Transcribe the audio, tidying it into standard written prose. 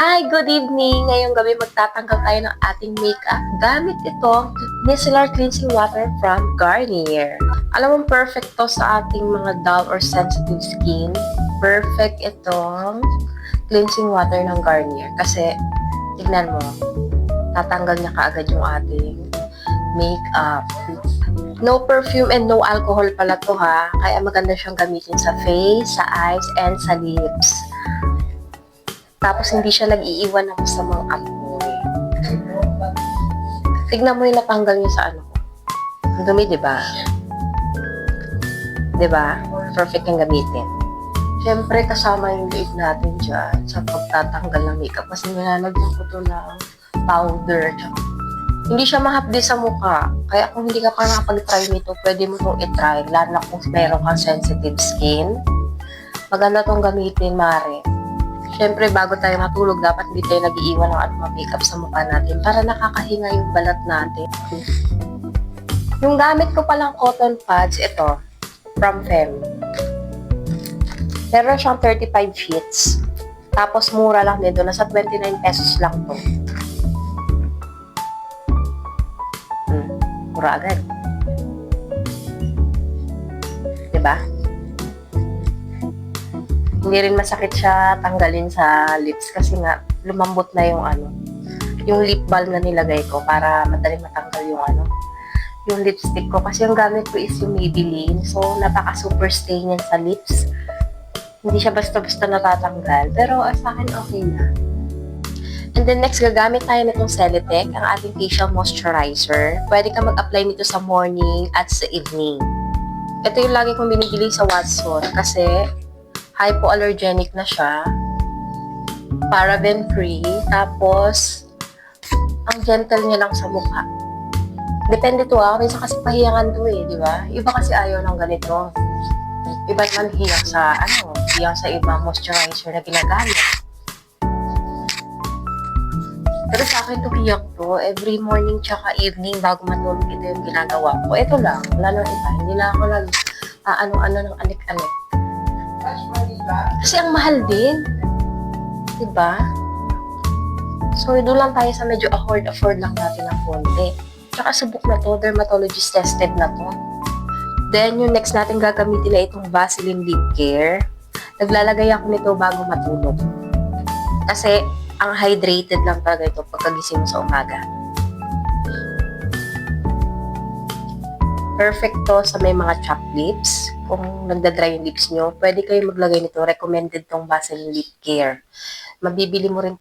Hi, good evening! Ngayong gabi magtatanggal tayo ng ating makeup gamit itong micellar cleansing water from Garnier. Alam mo, perfect to sa ating mga dull or sensitive skin. Perfect itong cleansing water ng Garnier. Kasi, tignan mo, tatanggal niya kaagad yung ating makeup. No perfume and no alcohol pala to ha. Kaya maganda siyang gamitin sa face, sa eyes, and sa lips. Tapos hindi siya nag-iiwan ng masamang amoy. Tignan mo yung natanggal niya sa ano ko. Ang dumi, diba? Diba? Perfect yung gamitin. Siyempre, kasama yung liig natin dyan sa pagtatanggal ng makeup kasi nilalagyan ko to ng powder. Hindi siya mahapdi sa mukha. Kaya kung hindi ka pa nakapag-try nito, pwede mo itong itry. Lalo na kung meron kang sensitive skin. Maganda tong gamitin, Mare. Siyempre, bago tayo matulog, dapat hindi tayo nag-iiwan ng anumang makeup sa mukha natin para nakakahinga yung balat natin. Yung gamit ko palang cotton pads, ito, from Fem. Meron siyang 35 sheets. Tapos, mura lang nito. Nasa 29 pesos lang to. Mura agad. Diba? Hindi rin masakit siya tanggalin sa lips kasi nga lumambot na yung lip balm na nilagay ko para madaling matanggal yung lipstick ko kasi yung gamit ko is yung Maybelline, so napaka super stay niyan sa lips. Hindi siya basta-basta natatanggal, pero sa akin okay na. And then next, gagamit tayo nitong Celetec, ang ating facial moisturizer. Pwede ka mag-apply nito sa morning at sa evening. Ito yung lagi kong binibili sa Watson kasi hypoallergenic na siya, paraben-free, tapos ang gentle niya lang sa mukha. Depende to minsan kasi pahiyangan to di ba? Iba kasi ayaw ng ganito. Iba naman hiyang sa ibang moisturizer na ginagamit. Pero sa akin to hiyang to, every morning tsaka evening bago matulog ito yung ginagawa ko. Ito lang, wala nang iba. Hindi na ako ano ng anik-anik. Kasi ang mahal din. Diba? So, doon lang tayo sa medyo afford lang natin ng konti. Tsaka subok na to, dermatologist tested na to. Then, yung next natin gagamitin na itong Vaseline Lip Care. Naglalagay ako nito bago matulog. Kasi, ang hydrated lang talaga ito pagkagising mo sa umaga. Perfect to sa may mga chapped lips. Kung nagda-dry yung lips nyo, pwede kayo maglagay nito. Recommended tong Vaseline Lip Care. Mabibili mo rin